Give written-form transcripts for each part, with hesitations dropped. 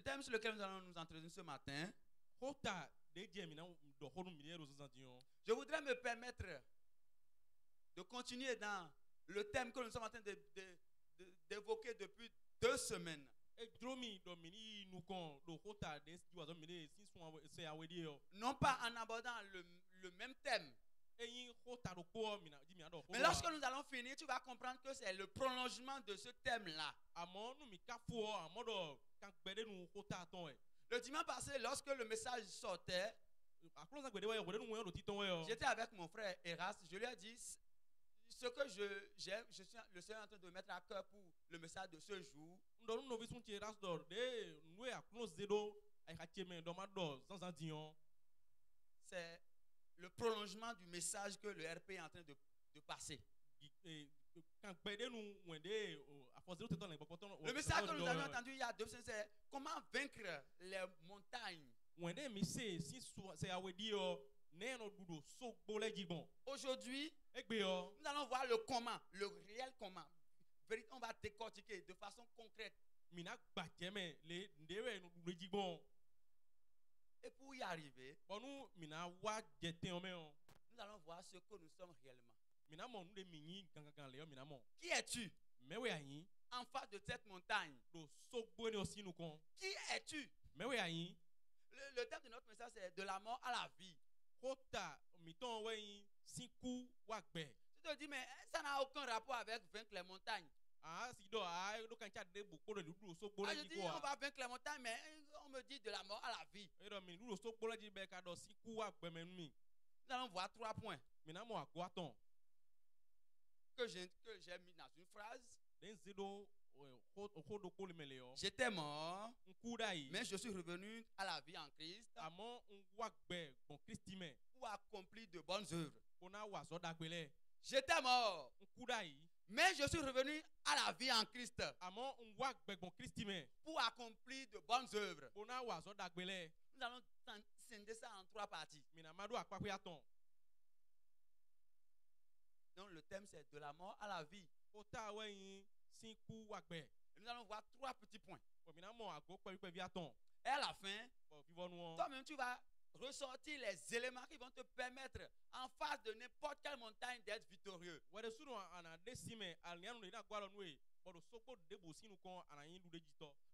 Le thème sur lequel nous allons nous entretenir ce matin, je voudrais me permettre de continuer dans le thème que nous sommes en train d'évoquer depuis 2 semaines. Non pas en abordant le même thème. Mais lorsque nous allons finir, tu vas comprendre que c'est le prolongement de ce thème-là. Le dimanche passé, lorsque le message sortait, j'étais avec mon frère Erasme. Je lui ai dit ce que je suis le Seigneur en train de mettre à cœur pour le message de ce jour. C'est le prolongement du message que le RP est en train de passer. Le message que nous avons entendu il y a 2 semaines, c'est comment vaincre les montagnes. Aujourd'hui, nous allons voir le comment, le réel comment. On va décortiquer de façon concrète. Et pour y arriver, nous allons voir ce que nous sommes réellement. Qui es-tu en face de cette montagne? Qui es-tu? Le thème de notre message, c'est de la mort à la vie. Tu te dis, mais ça n'a aucun rapport avec vaincre les montagnes. Je dis, on va vaincre les montagnes, mais on me dit de la mort à la vie. Nous allons voir 3 points que j'ai mis dans une phrase. J'étais mort, mais je suis revenu à la vie en Christ pour accomplir de bonnes œuvres. J'étais mort, mais je suis revenu à la vie en Christ pour accomplir de bonnes œuvres. Nous allons scinder ça en 3 parties. Donc le thème, c'est de la mort à la vie. Et nous allons voir 3 petits points. Et à la fin, toi-même tu vas ressortir les éléments qui vont te permettre en face de n'importe quelle montagne d'être victorieux.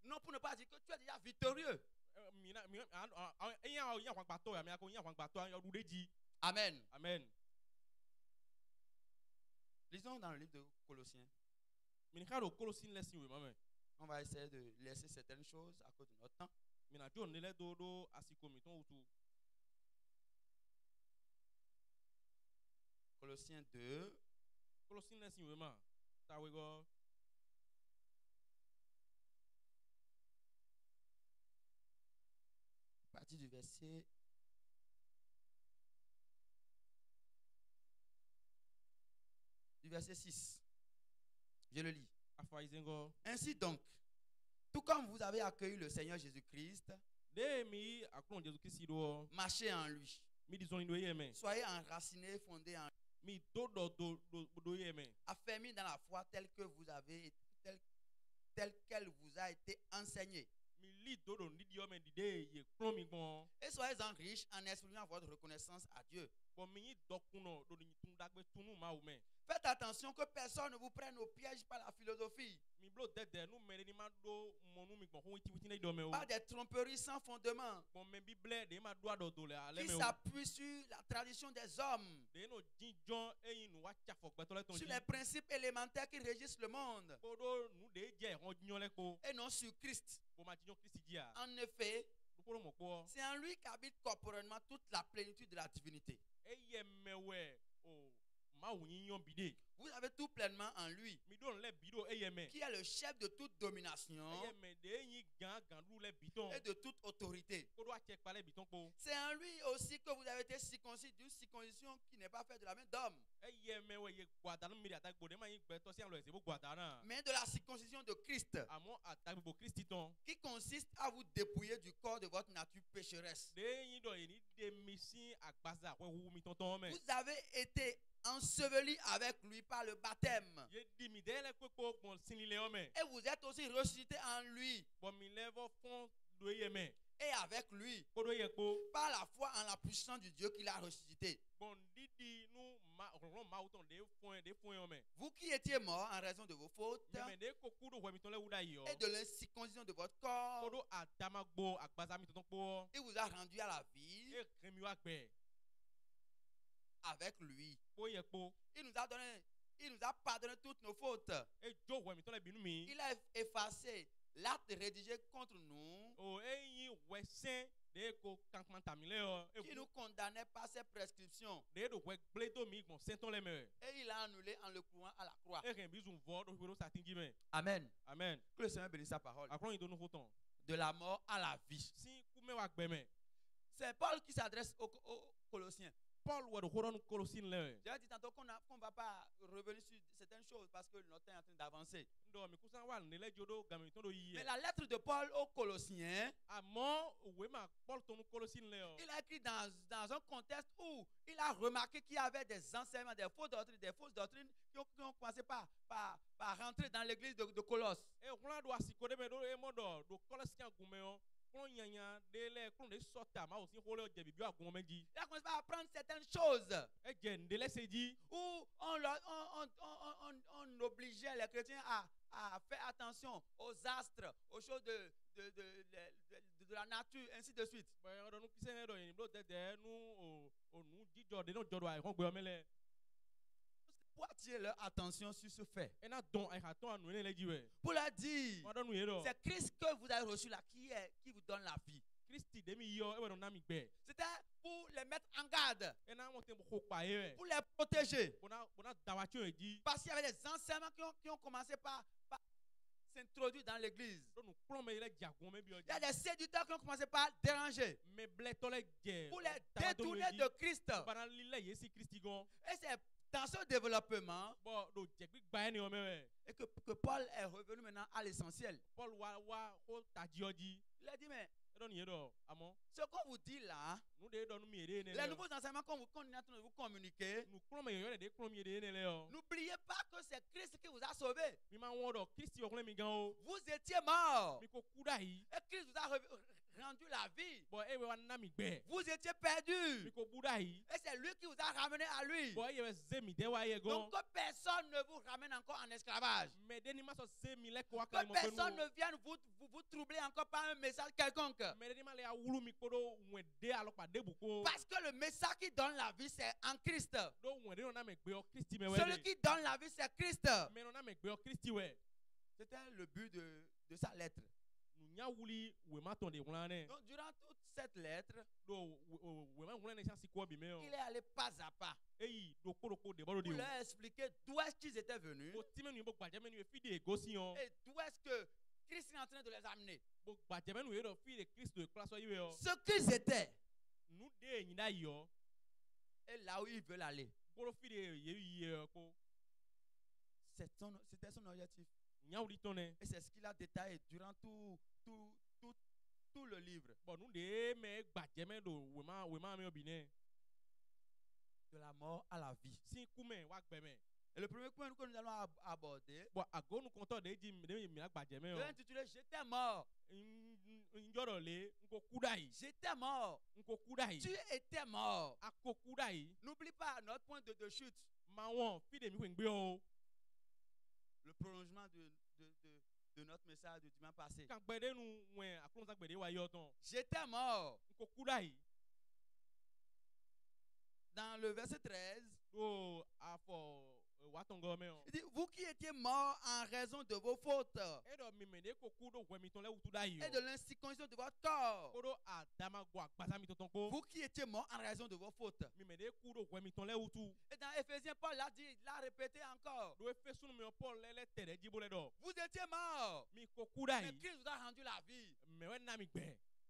Non, pour ne pas dire que tu es déjà victorieux. Amen. Amen. Lisons dans le livre de Colossiens. On va essayer de laisser certaines choses à cause de notre temps. Colossiens 2. À partir du verset 6. Je le lis. Ainsi donc, tout comme vous avez accueilli le Seigneur Jésus-Christ, marchez en lui. Soyez enracinés, fondés en lui. Affermis dans la foi telle qu'elle vous a été enseignée. Et soyez-en riches en exprimant votre reconnaissance à Dieu. Faites attention que personne ne vous prenne au piège par la philosophie, par des tromperies sans fondement, qui s'appuient sur la tradition des hommes, sur les principes élémentaires qui régissent le monde, et non sur Christ. En effet, c'est en lui qu'habite corporellement toute la plénitude de la divinité. Vous avez tout pleinement en lui, qui est le chef de toute domination et de toute autorité. C'est en lui aussi que vous avez été circoncis d'une circoncision qui n'est pas faite de la main d'homme, mais de la circoncision de Christ, qui consiste à vous dépouiller du corps de votre nature pécheresse. Vous avez été enseveli avec lui par le baptême, et vous êtes aussi ressuscité en lui Et avec lui, par la foi en la puissance du Dieu qui l'a ressuscité. Vous qui étiez morts en raison de vos fautes et de l'incirconcision de votre corps, il vous a rendu à la vie avec lui. Il nous a pardonné toutes nos fautes. Il a effacé l'acte rédigé contre nous qui nous condamnait par ses prescriptions. Et il a annulé en le clouant à la croix. Amen. Amen. Que le Seigneur bénisse sa parole. De la mort à la vie. C'est Paul qui s'adresse aux Colossiens. J'ai dit tantôt qu'on ne va pas revenir sur certaines choses parce que notre temps est en train d'avancer. Mais la lettre de Paul aux Colossiens, il a écrit dans un contexte où il a remarqué qu'il y avait des enseignements, des fausses doctrines qui ont commencé par rentrer dans l'église de Colosse. Il a commencé à apprendre certaines choses où on obligeait les chrétiens à faire attention aux astres, aux choses de la nature, ainsi de suite. Pour attirer leur attention sur ce fait. Pour leur dire, c'est Christ que vous avez reçu là qui vous donne la vie. C'était pour les mettre en garde, pour les protéger. Parce qu'il y avait des enseignements qui ont commencé par s'introduire dans l'église. Il y a des séducteurs qui ont commencé par déranger, pour les détourner de Christ. Et c'est dans ce développement et que Paul est revenu maintenant à l'essentiel. Il a dit, mais ce qu'on vous dit là, les nouveaux enseignements qu'on est en train de vous communiquer, n'oubliez pas que c'est Christ qui vous a sauvé. Vous étiez mort et Christ vous a rendu la vie. Vous étiez perdu et c'est lui qui vous a ramené à lui. Donc que personne ne vous ramène encore en esclavage. Que personne ne vienne vous troubler encore par un message quelconque. Parce que le message qui donne la vie, c'est en Christ. Celui qui donne la vie, c'est Christ. C'était le but de sa lettre. Donc, durant toute cette lettre, il est allé pas à pas pour leur expliquer d'où est-ce qu'ils étaient venus et d'où est-ce que Christ est en train de les amener. Ce qu'ils étaient et là où ils veulent aller. C'était son objectif. Et c'est ce qu'il a détaillé durant tout le livre. De la mort à la vie. Et le premier point que nous allons aborder, je l'ai intitulé J'étais mort. J'étais mort. Tu étais mort. N'oublie pas notre point de chute. Le prolongement de notre message du dimanche passé. J'étais mort. Dans le verset 13, il dit, vous qui étiez morts en raison de vos fautes et de l'incirconcision de votre corps. Vous qui étiez morts en raison de vos fautes. Et dans Éphésiens, Paul l'a dit, il l'a répété encore. Vous étiez morts, mais Christ vous a rendu la vie.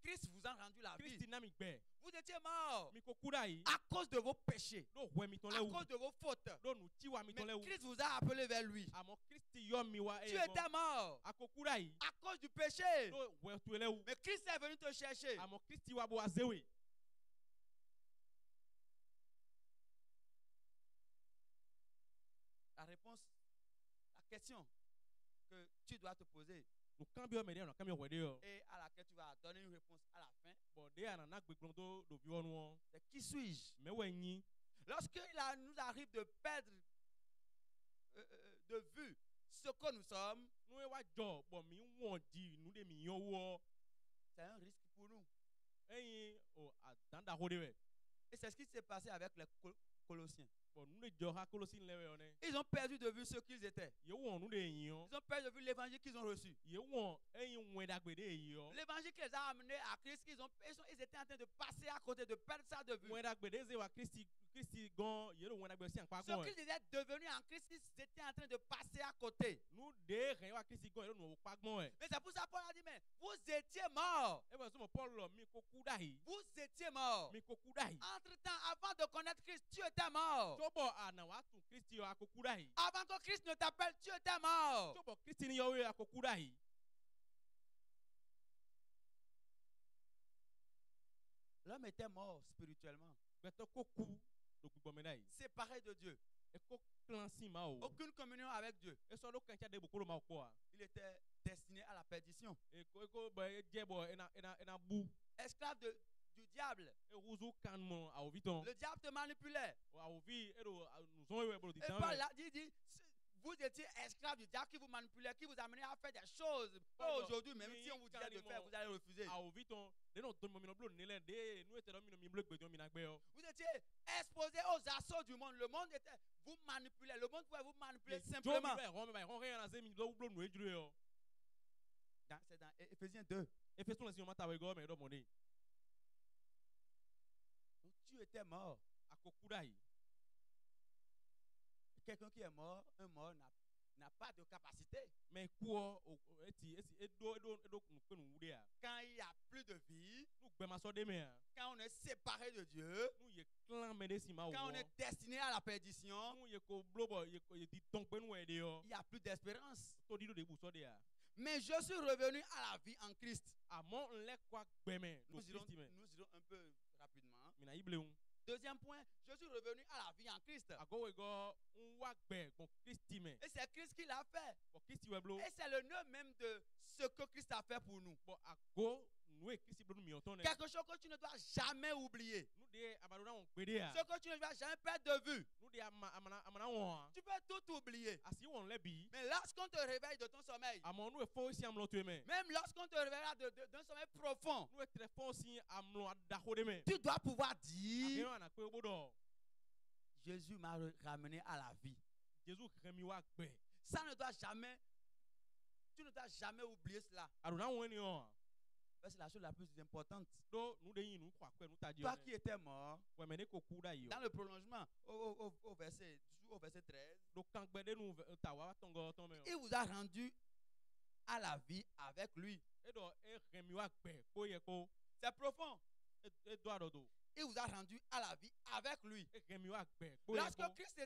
Christ vous a rendu la vie. Vous étiez morts à cause de vos péchés, à cause de vos fautes. Mais Christ vous a appelé vers lui. Tu étais mort à cause du péché. Mais Christ est venu te chercher. La réponse, la question que tu dois te poser, nous cambions mais on a cambié ouais et à laquelle tu vas donner une réponse à la fin. bon dès on a gbeglondo do biwo nu C'est qui suis-je? mais ouais ni Lorsqu'il nous arrive de perdre de vue ce que nous sommes, nous e wa jo bon mi won di nous de mi yon wo c'est un risque pour nous. eyin o adanda ho de we Et c'est ce qui s'est passé avec les Colossiens. bon nous de jo ha Colossiens lewe on Ils ont perdu de vue ce qu'ils étaient. ye won nous de yin Ils ont perdu de vue l'évangile qu'ils ont reçu. ye won eyin wen dagbe de yin L'évangile qui les a amenés à Christ, ils étaient en train de passer à côté, de perdre ça de vue. wen dagbe de ze wa Christi gon ye wen dagbe si anpa Ce gon qu'ils étaient devenus en Christ, ils étaient en train de passer à côté. nous de ren wa Christi gon ye nous pa gon Mais c'est pour ça que Paul a dit, mais vous étiez morts. e ben so mo Paul lo mi ko ku dai Vous étiez morts. mi ko ku dai Entre-temps, avant de connaître Christ, tu étais mort. tobo ana wa tun Christi yo akoku dai Avant que Christ ne t'appelle, tu étais mort. tobo Christi ni yo we akoku dai L'homme était mort spirituellement, beto ko ku do gbogbo me dai séparé de Dieu. e ko clansi ma o Aucune communion avec Dieu. e so lo kancha de bokolo ma ko a Il était destiné à la perdition. e ko ba e je bo ena bu Esclave du diable. e ruzu kan mo a oviton Le diable te manipulait. a ovi e do nous on we bolo di Et tan Paul là dit, vous étiez esclave du diable qui vous manipulait, qui vous amenait à faire des choses. Pas aujourd'hui, même si on vous disait de faire, vous allez refuser. a oviton de no don mo mi no blo nele de nous était do mi no mi blo gbedo mi na gbe o Vous étiez exposé aux assauts du monde. Le monde était, vous manipulait. Le monde pouvait vous manipuler simplement. on rien na ze mi do blo no ejure o C'est dans Éphésiens 2. e fe tun le si o mata we go me do mo ni Donc tu étais mort. akoku dai Quelqu'un qui est mort, un mort n'a pas de capacité. mais ko eti edo nu pe nu wude a Quand il n'y a plus de vie, nu gbe ma so de me a quand on est séparé de Dieu, nu ye clan me de si ma o quand on est destiné à la perdition, nu ye ko blo bo ye ko ye di ton pe nu e de o il n'y a plus d'espérance. to di do de bu so de a Mais je suis revenu à la vie en Christ. amon le kwa gbe me do Nous Christi me irons un peu rapidement. mi na ibleun Deuxième point, je suis revenu à la vie en Christ. ago we go nwa gbe bon Christi me Et c'est Christ qui l'a fait. bon Christi we blo Et c'est le nœud même de ce que Christ a fait pour nous. bon ago nu e Christi blo nu mi oton ne Quelque chose que tu ne dois jamais oublier. nu de abado na on gbede a Ce que tu ne dois jamais perdre de vue. nu de amana won Tu peux tout oublier. asi won le bi Mais lorsqu'on te réveille de ton sommeil, amon nu e fo si amlo to me même lorsqu'on te réveillera d'un sommeil profond, nu e tre fo si amlo adako de me tu dois pouvoir dire, agen na pe bodo Jésus m'a ramené à la vie. Jésus remi wa gbe Ça ne doit jamais, tu ne dois jamais oublier cela. aruna won ni o C'est la chose la plus importante. do nu de yin nu kwa kwe nu ta di o Toi qui étais mort, we me de ko ku da yo dans le prolongement, au verset 13, do kan gbe de nu ta wa tongo ton me il vous a rendu à la vie avec lui. e do e remi wa gbe po ye ko C'est profond. e do adodo Il vous a rendu à la vie avec lui. e remi wa gbe po ye Lorsque ko Christ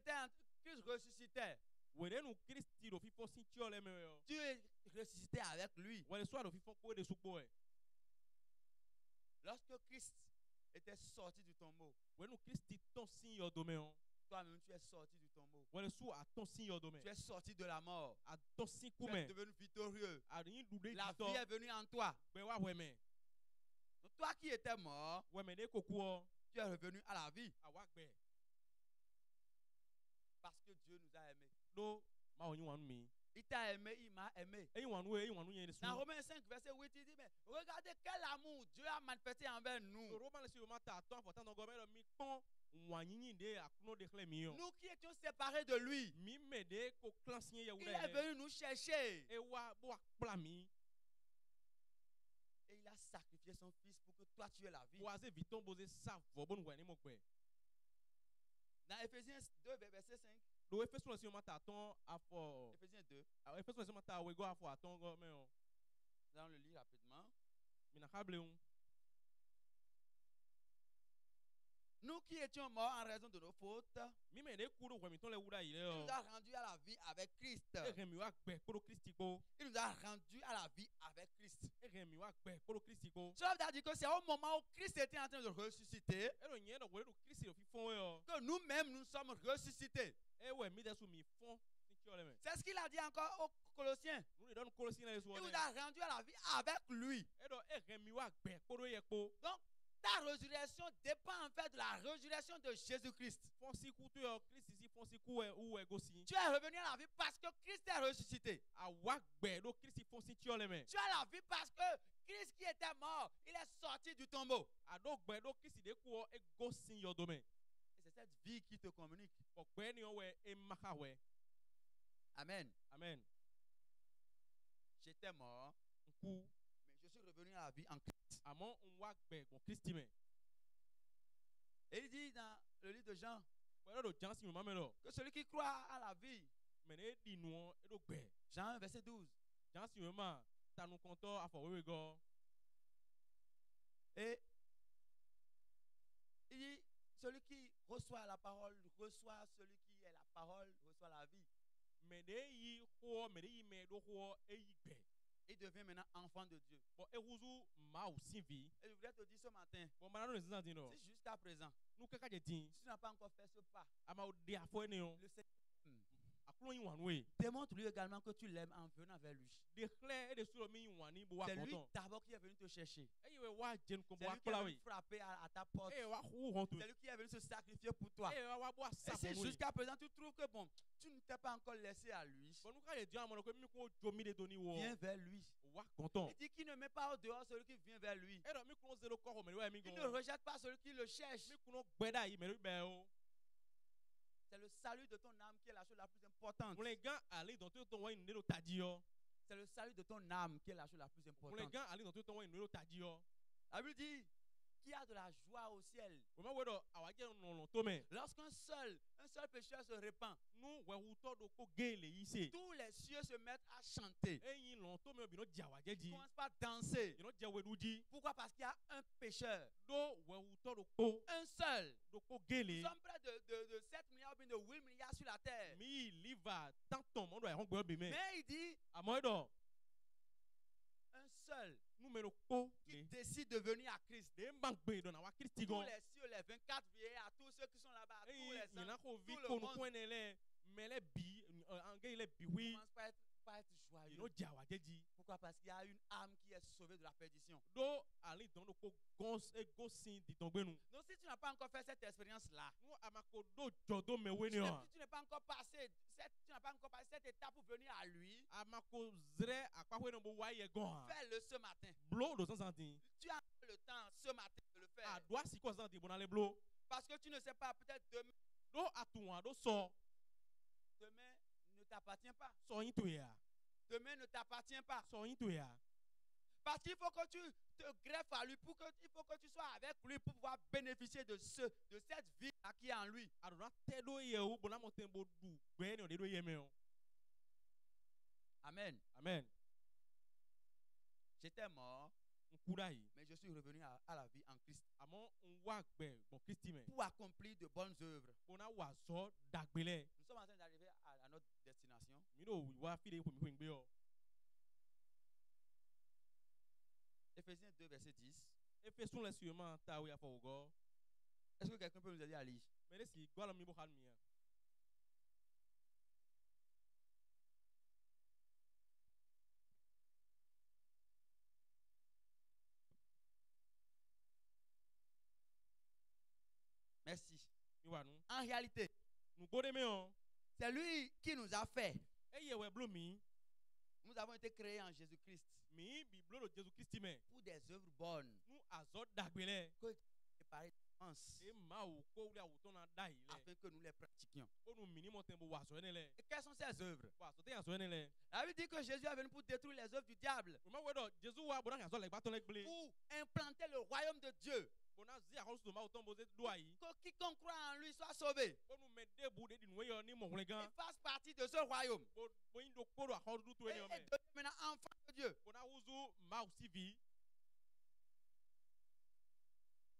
ressuscitait, we de nu Christi do fifo si ti o le me yo tu es ressuscité avec lui. we le so do fifo po de supo e Lorsque Christ était sorti du tombeau, we nu Christi ton sin yo do me o toi-même tu es sorti du tombeau. we le so a ton sin yo do me Tu es sorti de la mort. a ton sin ku Tu me es devenu victorieux. a yin du de La to vie est venue en toi. gbe wa we me Donc toi qui étais mort, we me de ko ku o tu es revenu à la vie a wa gbe parce que Dieu nous a aimés. do ma o yin wan mi Il t'a aimé, il m'a aimé. e yin wan yen su Dans Romains 5, verset 8, il dit, mais regardez quel amour Dieu a manifesté envers nous. Roman le si o mata ton important donc me mi pon wan yin de akuno de kle mi yo Nous qui étions séparés de lui, mi me de ko clansin ye il wuda est venu nous chercher. e wa bo akpla mi Et il a sacrifié son fils pour que toi tu aies la vie. bo aze viton boze sa vo bon wa ni mo gbe Dans Éphésiens 2, verset 5. do efeso le si o mata ton afo Éphésiens 2, efeso le si o mata we go afo aton go me o nous allons le lire rapidement. mi na kable un Nous qui étions morts en raison de nos fautes, mi me de ku do we mi ton le wuda yi le il o nous a rendus à la vie avec Christ. e remi wa gbe ko do Christi ko Il nous a rendus à la vie avec Christ. e remi wa gbe ko do Christi ko Cela veut dire que c'est au moment où Christ était en train de ressusciter e do yen do we do Christi do fi fon e o que nous-mêmes nous sommes ressuscités. e we mi de su mi fon C'est ce qu'il a dit encore aux Colossiens. Nous les donne Colossiens les Il soirs. vous a rendu à la vie avec lui. Et donc remiwa gbe kodo yeko. Donc, ta résurrection dépend en fait de la résurrection de Jésus-Christ. Fonsi kutu yo Christ ici fonsi ku ou egosi. Tu es revenu à la vie parce que Christ est ressuscité. Awa gbe do Christ fonsi ti oleme. Tu es à la vie parce que Christ qui était mort, il est sorti du tombeau. Ado gbe do Christ de ku egosi yo dome. Et c'est cette vie qui te communique. Bo gbe ni o we e maka we. Amen. Amen. J'étais mort, Nku mais je suis revenu à la vie en Christ. amon unwa gbe gon Christ me. Et il dit dans le livre de Jean Bo do jansi mo mamelo. que celui qui croit à la vie, Mene di nu e do gbe. Jean 1, verset 12, Jansi mo ma tanu konto afọ wewe go. et il dit celui qui reçoit la parole, reçoit celui qui est la parole, reçoit la vie. Mede yi ho mede yi me do ho e yi gbe. Il devient maintenant enfant de Dieu. Bon, et vous ma aussi vie. Et je voudrais te dire ce matin, Bon, maintenant nous sommes dit non. si jusqu'à présent, Nous kaka je tin. si tu n'as pas encore fait ce pas, Ama o de afo ene yo. le Seigneur Aklo yin wan we. démontre-lui également que tu l'aimes en venant vers lui. De clair et de sur mi yin wan ni bo wa C'est lui konton. d'abord qui est venu te chercher. E yi we wa jen ko bo C'est wa lui qui est kola venu we. frapper à ta porte. E wa hu hon to. C'est lui qui est venu se sacrifier pour toi. E wa bo Et sa si bon we. jusqu'à présent tu trouves que bon, tu ne t'es pas encore laissé à lui, Bon, nous ka je di amon ko mi ko jo mi de doni wo. viens vers lui. Wa konton. Il dit qu'il ne met pas au dehors celui qui vient vers lui. E do mi ko zero ko me we mi Il go. ne rejette pas celui qui le cherche. Mi ko gbeda yi me be o. C'est le salut de ton âme qui est la chose la plus importante. Pour les gars aller dans tout ton wa ni do tadi yo. C'est le salut de ton âme qui est la chose la plus Pour les importante. gars aller dans tout ton wa ni do tadi yo. La Bible dit qu'il y a de la joie au ciel. Bo ma we do awaje non non to me. Lorsqu'un seul pécheur se répand, Nou we wuto do ko ge le yi se. tous les cieux se mettent à chanter. Eyin lon to me bi no dia waje Ils di. commencent par danser. You no je we du di. Pourquoi? Parce qu'il y a un pécheur. Do we wuto do ko Un seul. ge Nous le. sommes près de 7 milliards ou bien de 8 milliards sur la terre. Mi liva tanton mo do e hon gbe bi me. Mais il dit Amo do un seul nu me no ko qui le. décide de venir à Christ. De mbang gbe do na wa Christi Tous gon. les cieux, les 24 vieillards, tous ceux qui sont là-bas, tous Eyin les nyina anges, ko vi tout le ko no monde ko ne le mele bi ange le bi wi. commence par être You joyeux. no dia waje di. Pourquoi? Parce qu'il y a une âme qui est sauvée de la perdition. Do ali don do ko gons e go sin di ton gbe nu. Donc si tu n'as pas encore fait cette expérience-là, Nu amako do jodo me we si ni o. tu n'as pas encore passé cette étape pour venir à lui, Amako zre akpahwe no bo wa ye gon. fais-le ce matin. Blo do sansantin. Tu as le temps ce matin de le faire. A doa si ko santi bon ale blo. Parce que tu ne sais pas, peut-être Do atuan do so demain ne t'appartient pas. so yin to ya. Demain ne t'appartient pas. So yin to ya. Parce qu'il faut que tu te greffes à lui, il faut que tu sois avec lui pour pouvoir bénéficier de cette vie qui est en lui. A do na te do ye o bona mo tembo du gbe ni o de do ye me o. Amen. Amen. J'étais mort, Nkura yi. mais je suis revenu à la vie en Christ Amon nwa gbe bon Christi me. pour accomplir de bonnes œuvres. Bona wa so dagbele. Nous sommes en train d'arriver à notre destination. Mi do wa fi de ko mi ko ngbe o. Éphésiens 2, verset 10. Efesun le sûrement ta we afọ go. Est-ce que quelqu'un peut nous aider à lire? Me de si go la mi bo kan mi ya. Merci. Mi wa nu. En réalité, Nu go de me o. c'est lui qui nous a fait. E ye we blo mi. Nous avons été créés en Jésus-Christ Mi bi blo do Jesu Christi me. pour des œuvres bonnes Nu azo dagbele. que préparées d'avance E ma o ko wi awuto na dai le. afin que nous les pratiquions. O nu mini mo tembo wa so ene le. Et quelles sont ces œuvres? Wa so te yan so ene le. La Bible dit que Jésus est venu pour détruire les œuvres du diable, O ma we do Jesu wa bona kan so le gbaton le gble. pour implanter le royaume de Dieu. Bona zi akon so ma o ton bo ze do ayi. Que quiconque croit en lui soit sauvé O nu me de bu de di nu yo ni mo hun et gan. fasse partie de ce royaume. Bo yin do ko do akon du to Et ene o me. devient maintenant enfant de Dieu. Bona uzu ma o si vi.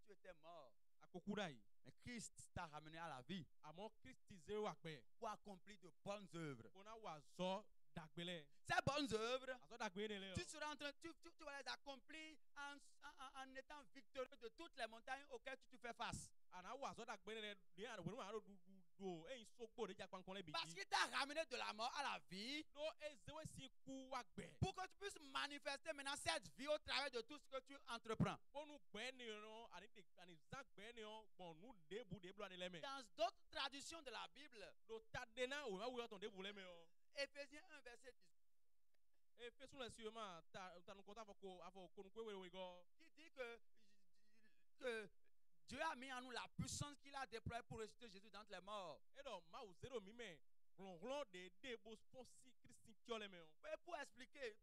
Tu étais mort, Akokura yi. mais Christ t'a ramené à la vie Amon Christi zero akpe. pour accomplir de bonnes œuvres. Bona wa zo dagbele. Ces bonnes œuvres, Azo dagbele le. tu seras en train, tu vas les accomplir en étant victorieux de toutes les montagnes auxquelles tu te fais face. Ana wa zo dagbele le. Ni aro wonu aro du do e sogbo de jakpan kon le Parce biji qu'il t'a ramené de la mort à la vie. do e zewe si ku wa gbe Pour que tu puisses manifester maintenant cette vie au travers de tout ce que tu entreprends. bonu gbe ni ron ani za gbe ni on bon nu debu de blo ani le me Dans d'autres traductions de la Bible, do tadena o wa wo ton debu le me o Éphésiens 1, verset 18, e fesun le sûrement ta nu kota afo ko nu kwe we go qui dit que Dieu a mis en nous la puissance qu'il a déployée pour ressusciter Jésus d'entre les morts. e do ma o zero mi me ron de debo fonsi christian tiole me o Et pour expliquer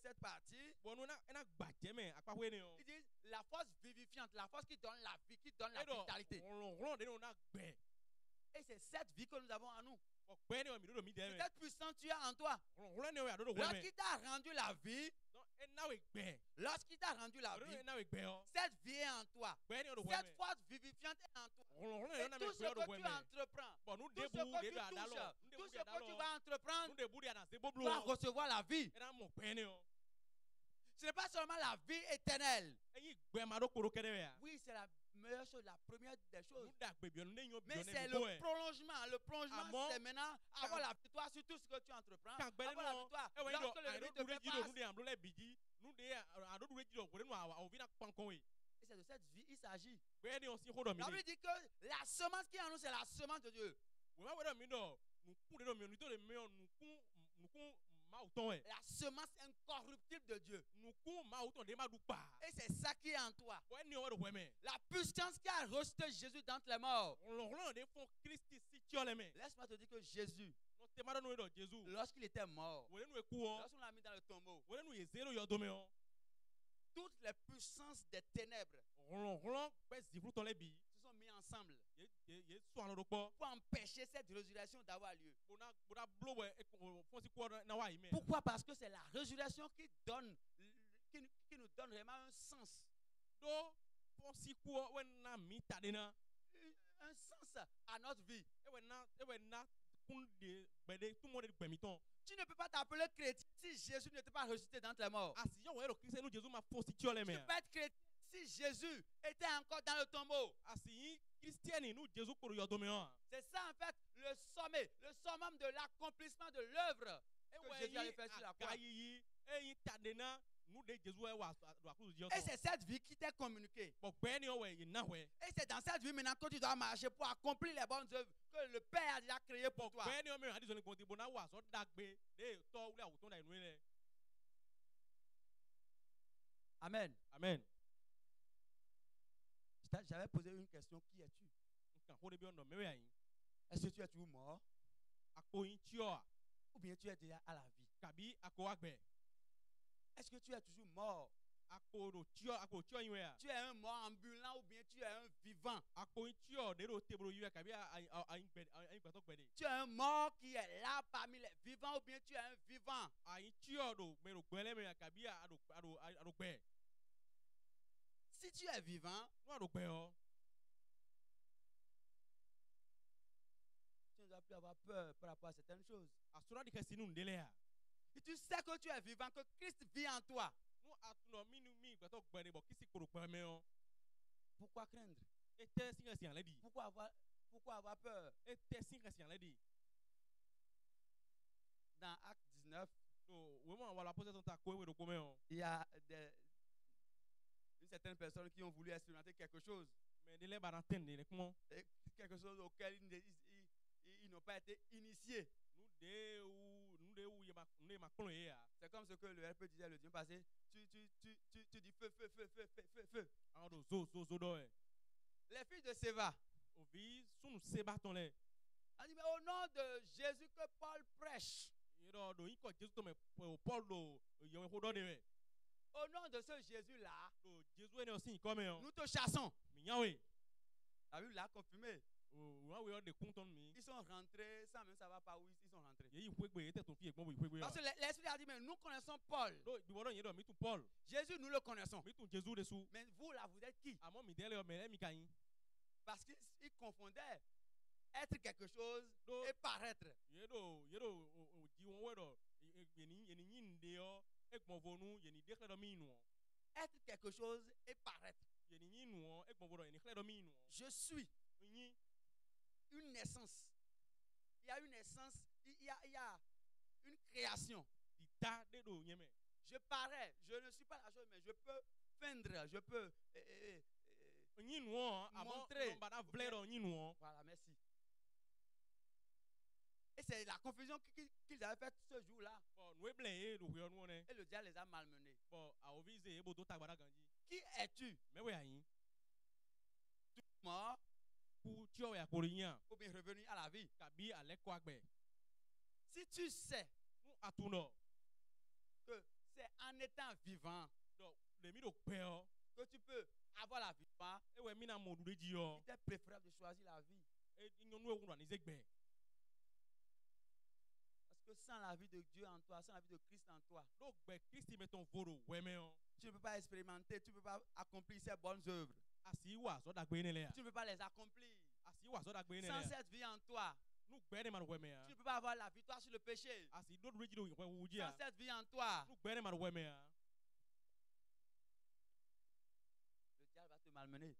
cette partie, bon nu na gbaje me apa we ni o il dit la force vivifiante, la force qui donne la vie, qui donne la e do vitalité. ron de na gbe Et c'est cette vie que nous avons en nous. bo gbe ni o mi do mi de C'est me cette puissance que tu as en toi. ron ni o ya do we me Lorsqu'il t'a rendu la vie, donc e na we gbe lorsqu'il t'a rendu la do vie, e na we gbe o cette vie est en toi. gbe ni o do we Cette me force vivifiante est en toi. ron Et na tout me ce gbe do que we tu me entreprends, bon nu tout ce debu que de tu do adalo touches, nu tout debu ce de que tu adalo vas entreprendre, nu debu de ana se boblo doit recevoir la vie. e na mo gbe ni o Ce n'est pas seulement la vie éternelle. eyin gbe ma do koro kede ya Oui, c'est la meilleure chose, la première des choses. nu da gbe bi onu ne yo bi Mais onu c'est bu le prolongement. Le prolongement, Amon, c'est maintenant avoir la victoire sur tout ce que tu entreprends. kan gbe Avoir la no victoire. e we do Lorsque le a ennemi do te du fait ji do nu face, de amblo le biji nu de a do du ji do gore nu a vi na pankon we et c'est de cette vie il s'agit. gbe ni o si ho do mi La de Bible dit que la semence qui est en nous, c'est la semence de Dieu. we ma we do mi do nu kun de do mi nu to de me o nu kun ma o ton e La semence incorruptible de Dieu. nu kun ma o ton de ma du pa Et c'est ça qui est en toi. we ni o we do we me La puissance qui a ressuscité Jésus d'entre les morts. ron de fon Christi si ti o le me Laisse-moi te dire que Jésus, no te ma do nu do Jesus lorsqu'il était mort, we nu e ku o lorsqu'on l'a mis dans le tombeau, we nu ye zero yo do me o toutes les puissances des ténèbres ron pe zifru ton le bi se sont mis ensemble ye so anu do po pour empêcher cette résurrection d'avoir lieu. bona blow we fon si ku na wa yi me Pourquoi? Parce que c'est la résurrection qui nous donne vraiment un sens. do fon si ku we na mi ta de na Un sens à notre vie. e we na kun de gbede tout monde de gbemiton Tu ne peux pas t'appeler chrétien si Jésus n'était pas ressuscité d'entre les morts. asi yo we ro Christ nu Jesus ma fon si ti o le Tu me ne peux pas être chrétien si Jésus était encore dans le tombeau. asi yi Christian nu Jesus ko yo do me o C'est ça en fait le summum de l'accomplissement de l'œuvre que Jésus avait fait sur la croix. yi e ta de na nu de Jesus e wa do akuru je Et c'est cette vie qui t'est communiquée. bo gbe ni o we yi na we Et c'est dans cette vie maintenant que tu dois marcher pour accomplir les bonnes œuvres que le Père a déjà créées pour toi. gbe ni o me adi so ni ko ti bona wa so dagbe de to wule awuton da inu le Amen. amen J'avais posé une question. Qui es-tu? nkan ko de bi ondo me we yin Est-ce que tu es toujours mort? akpo yin ti o a Ou bien tu es déjà à la vie? kabi akpo wa gbe Est-ce que tu es toujours mort? akpo ti o yin we a Tu es un mort ambulant ou bien tu es un vivant? akpo yin ti o de ro tebro yi we kabi ayin gbe to gbe de Tu es un mort qui est là parmi les vivants ou bien tu es un vivant? ayin ti o do me ro gbe le me kabi ado gbe Si tu es vivant, nu ado gbe o tu ne dois plus avoir peur par rapport à certaines choses. asura di kasi nu ndele a Et tu sais que tu es vivant, que Christ vit en toi. nu atuno mi gbe to gbe de bo kisi koro gbe me o Pourquoi craindre? e te sin kasi an le di Pourquoi avoir peur? e te sin kasi an le di Dans Acte 19, do we mo wa la pose ton ta ko we do ko me o il y a une certaine personne qui ont voulu expérimenter quelque chose. me de le baranten de le kuma Et quelque chose auquel ils n'ont pas été initiés. nu de u ye ma klon ye a C'est comme ce que le RP disait le dimanche passé. Tu dis feu, feu, feu, feu, feu, feu, feu. an do zo do e Les filles de Séva. o vi sunu se baton le On dit, mais au nom de Jésus que Paul prêche, ye do yin ko Jesus to me Paul do ye ho do de we au nom de ce Jésus-là, do Jesus e ne o sin ko me o nous te chassons. mi yan we La Bible l'a confirmé. o wa we o de kun ton mi Ils sont rentrés sans même savoir par où ils sont rentrés. ye yi hwegbe ye te ton fi egbon bo hwegbe Parce que l'Esprit a dit, mais nous connaissons Paul. do bi wodo ye do mi tu Paul Jésus, nous le connaissons. mi tu Jesus de su Mais vous, là, vous êtes qui? amo mi dele o me le mi kan Parce qu'ils confondaient être quelque chose Do- et paraître. ye do ji won we do ye ni yin de o egbon vonu ye ni dekle do mi nu o Être quelque chose et paraître. ye ni yin nu o egbon vodo ye ni kle do mi nu o Je suis. yin une naissance. Il y a une naissance. Il y a une création. Dita de do nyeme. Je parais. Je ne suis pas la chose, mais je peux feindre. Je peux montrer. Voilà, merci. Et c'est la confusion qu'ils avaient faite ce jour-là. Et le diable les a malmenés. Qui es-tu? Tout mort ou bien revenu à la vie? Si tu sais que c'est en étant vivant que tu peux avoir la vie, il est préférable de choisir la vie. Parce que sans la vie de Dieu en toi, sans la vie de Christ en toi, tu ne peux pas expérimenter, tu ne peux pas accomplir ces bonnes œuvres. Tu ne peux pas les accomplir. Sans cette vie en toi, tu ne peux pas avoir la victoire sur le péché. Sans cette vie en toi, le diable va te malmener.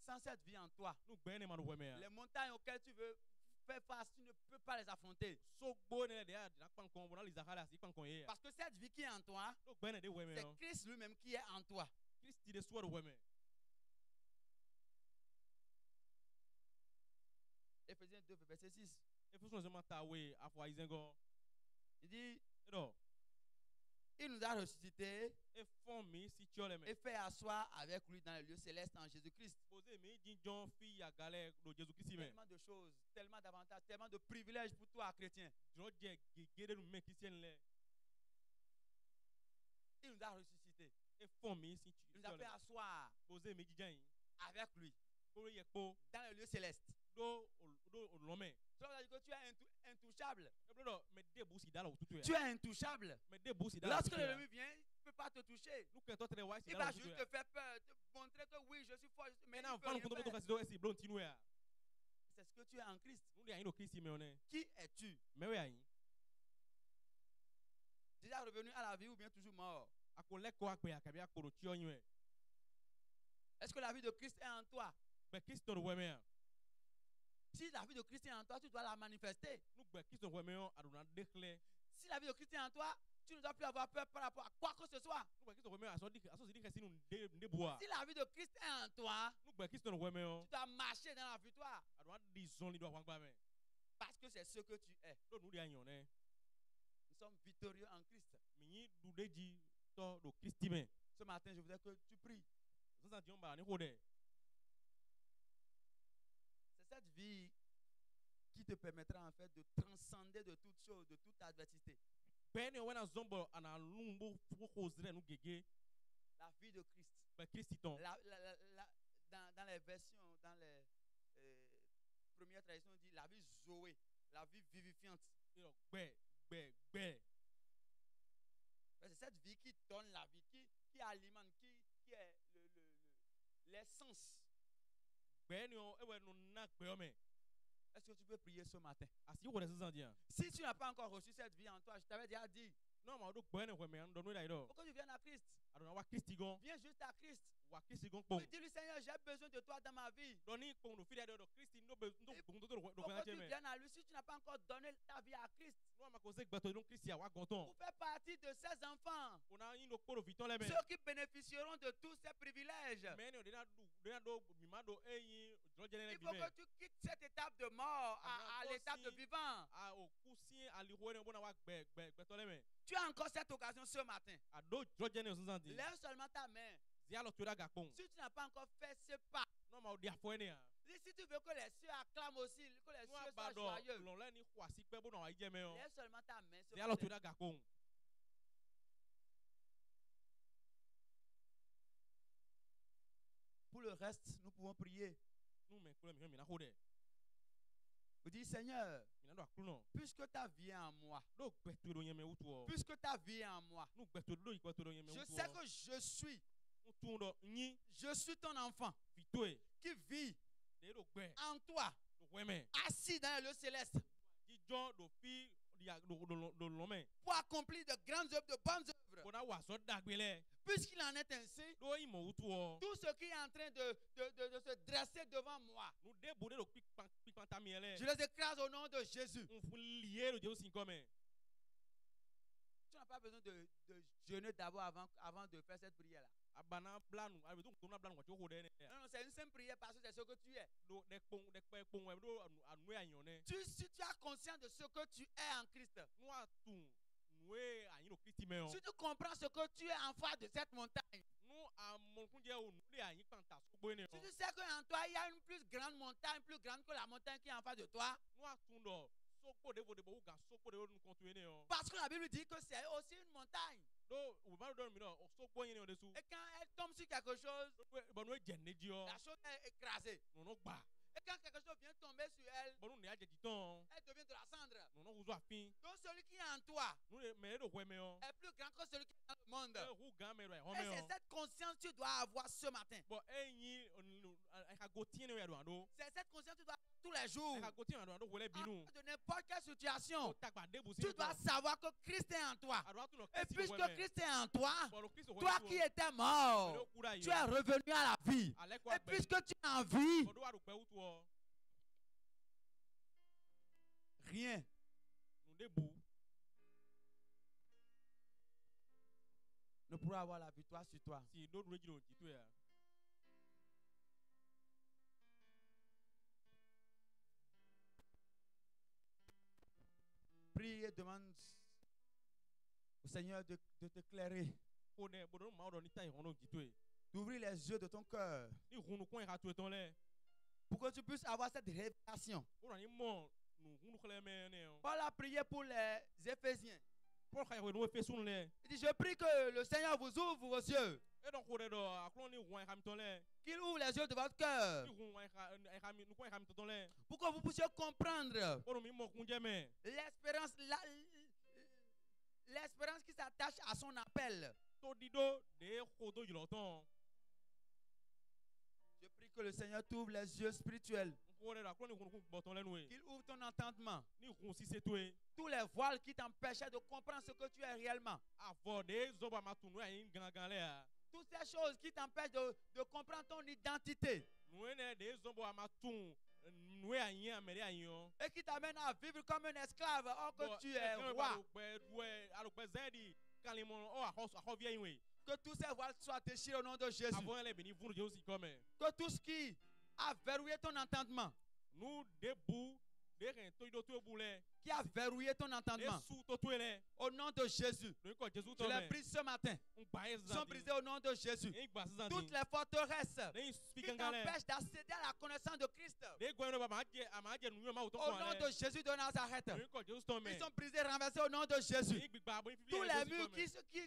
Sans cette vie en toi, les montagnes auxquelles tu veux faire face, tu ne peux pas les affronter. Parce que cette vie qui est en toi, c'est Christ lui-même qui est en toi. Éphésiens 2, verset 6. Il dit, il nous a ressuscités et fait asseoir avec lui dans les lieux célestes en Jésus-Christ. Tellement de choses, tellement d'avantages, tellement de privilèges pour toi, chrétien. Il nous a ressuscités. Il nous a fait asseoir avec lui dans les lieux célestes. Cela veut dire que tu es intouchable. Tu es intouchable. Lorsque l'ennemi vient, il ne peut pas te toucher. Il va juste te faire peur, te montrer que oui, je suis fort. Mais c'est ce que tu es en Christ. Qui es-tu? Déjà revenu à la vie ou bien toujours mort? Est-ce que la vie de Christ est en toi? Si la vie de Christ est en toi, tu dois la manifester. Si la vie de Christ est en toi, tu ne dois plus avoir peur par rapport à quoi que ce soit. Si la vie de Christ est en toi, tu dois marcher dans la victoire. Parce que c'est ce que tu es. Nous sommes victorieux en Christ. Ce matin, je voudrais que tu pries. C'est cette vie qui te permettra en fait de transcender de toutes choses, de toute adversité. La vie de Christ. Dans les versions, dans les premières traditions, on dit la vie Zoé, la vie vivifiante. C'est cette vie qui donne la vie, qui alimente, qui est l'essence. Est-ce que tu peux prier ce matin? Si tu n'as pas encore reçu cette vie en toi, je t'avais déjà dit. Pourquoi tu viens à Christ? Viens juste à Christ. Dis-lui, Seigneur, j'ai besoin de toi dans ma vie. Pourquoi tu viens à lui si tu n'as pas encore donné ta vie à Christ? Pour faire partie de ses enfants. Ceux qui bénéficieront de tous ces privilèges. Il faut que tu quittes cette étape de mort à l'étape de vivant. Tu as encore cette occasion ce matin. Lève seulement ta main. Si tu n'as pas encore fait ce pas, si tu veux que les cieux acclament aussi, que les cieux soient joyeux, lève seulement ta main ce matin. Pour le reste, nous pouvons prier. Vous dites, Seigneur, puisque ta vie est en moi, puisque ta vie est en moi, je sais que je suis ton enfant qui vit en toi, assis dans le lieu céleste, pour accomplir de grandes œuvres, de bonnes œuvres, puisqu'il en est ainsi, do yi mo utu o tout ce qui est en train de se dresser devant moi, nu de bo de do pikpanta mi ele je les écrase au nom de Jésus. un fu lié de Jésus comme Tu n'as pas besoin de jeûner d'abord avant de faire cette prière-là. abana blanu abi do na blanu ko de ne Non, c'est une simple prière parce que c'est ce que tu es. do de pon do anu ayan ne Si tu as conscience de ce que tu es en Christ, nu atun nu e ayin no Christ me o si tu comprends ce que tu es en face de cette montagne, nu amonkunje o nu de ayin panta so gbo ne si o tu sais qu'en toi il y a une plus grande montagne, plus grande que la montagne qui est en face de toi, nu atun do sokpo de bo ga sokpo de nu kontu ne o parce que la Bible dit que c'est aussi une montagne. do o ba do mi do sokpo yin ne o de su Et quand elle tombe sur quelque chose, bo nu je ne di o la chose est écrasée. nu gba Et quand quelque chose vient tomber sur elle, bo nu ne aje diton elle devient de la cendre. nu uzo afin Donc celui qui est en toi nu me do hwe me o est plus grand que celui qui est dans le monde. hu gan me do ho Et me c'est o cette conscience que tu dois avoir ce matin. bo eyin ka go tin ne ya do C'est cette conscience que tu dois avoir tous les jours. ka go tin do wele binu De n'importe quelle situation, tagba de bu si tu dois savoir que Christ est en toi. aro atu no Et Christ puisque Christ est en toi, bo Christ o toi qui étais mort, tu es revenu à la vie. Et puisque tu es en vie, bo do aru pe utu o rien nu de bu ne pourra avoir la victoire sur toi. si do du jiro jitu ya Prie et demande au Seigneur de t'éclairer, ko ne bo do ma do ni tai hono jitu e d'ouvrir les yeux de ton cœur ni hunu ko ka tu ton le pour que tu puisses avoir cette révélation. o ni mo nu hunu kle me ne o Paul a prié pour les Éphésiens. pour ka we no fe sun le Il dit, je prie que le Seigneur vous ouvre vos yeux, e don ko de do aklo ni wan ka mi ton le qu'il ouvre les yeux de votre cœur, ni hun wan ka mi nu ko ka mi ton le pour que vous puissiez comprendre o mi mo kunje me l'espérance qui s'attache à son appel. to dido de ko do jilo ton Je prie que le Seigneur t'ouvre les yeux spirituels, ko de aklo ni hunu ko bo ton le nu e qu'il ouvre ton entendement. ni hun si se to e Tous les voiles qui t'empêchaient de comprendre ce que tu es réellement. avò de zoba ma tunu ayin gangan le a Toutes ces choses qui t'empêchent de comprendre ton identité nu ne de zoba ma tun nu ayin amere ayin et qui t'amènent à vivre comme un esclave or que tu es roi. alugbe zedi kalimon o aho vie ayin we Que tous ces voiles soient déchirés au nom de Jésus. avò le beni vunu Jésus comme Que tout ce qui a verrouillé ton entendement, nu de bu de ren to ido to bule qui a verrouillé ton de entendement, su to to ele au nom de Jésus, nu ko Jésus je to les me brise ce matin. un bae Sont zandi brisés au nom de Jésus. e gba zandi Toutes les forteresses de qui speak ngale t'empêchent d'accéder à la connaissance de Christ, de gwen ba ma je nu ma to au nom de Jésus de Nazareth, nu ko Jésus to me ils sont brisés, renversés au nom de Jésus. e gbigba bo fi Tous les murs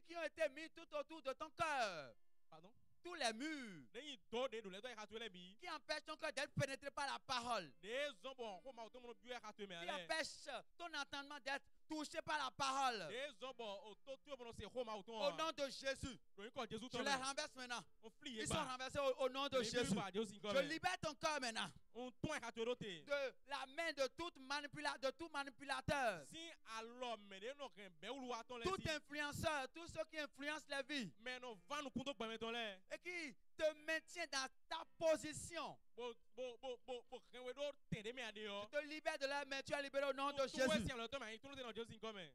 qui ont été mis tout autour de ton cœur, pardon tous les murs lẹ́yìn tó de do lẹ́tọ́ ẹ̀ka tó lẹ́ bi. qui empêchent ton cœur d'être pénétré par la parole, de zɔnbɔ ko maa o tó mɔnɔ bi ẹ̀ka tó mɛ qui alẹ́. empêchent ton entendement d'être touché par la parole. de zɔnbɔ o tó tí o mɔnɔ se ko maa o tó Au wa. nom de Jésus, lóyún kɔ Jésus je tó les mɛ. renverse maintenant. o fili Ils yé sont ba. renversés au nom de Jésus. Je libère ton cœur maintenant o tún ẹ̀ka tó te. de la main de tout manipulateur, si alɔ mɛde nɔ kɛn bɛɛ wulu wa tɔn lɛ tout si. influenceur, tous ceux qui influencent les vies mɛ nɔ vanu kun tó gbɛmɛ tɔn lɛ. et qui te maintient dans ta position. bo kɛnwe do tɛnɛ mi ade Je yɔ. te libère de la main, tu es libéré au nom de tu wɛ Jésus. si alɔ tɔ mɛ ayi tó tɛ nɔ Jésus kɔmɛ.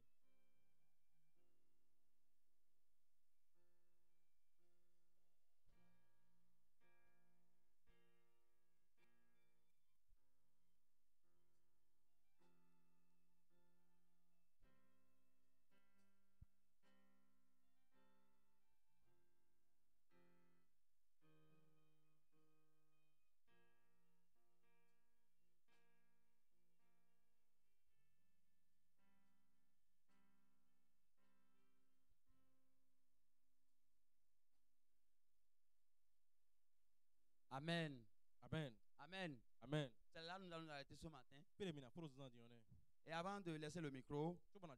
Amen. amen Amen. amen. C'est là que nous allons arrêter ce matin. pele mina foro zan di yɔn dɛ. Et avant de laisser le micro, tó bana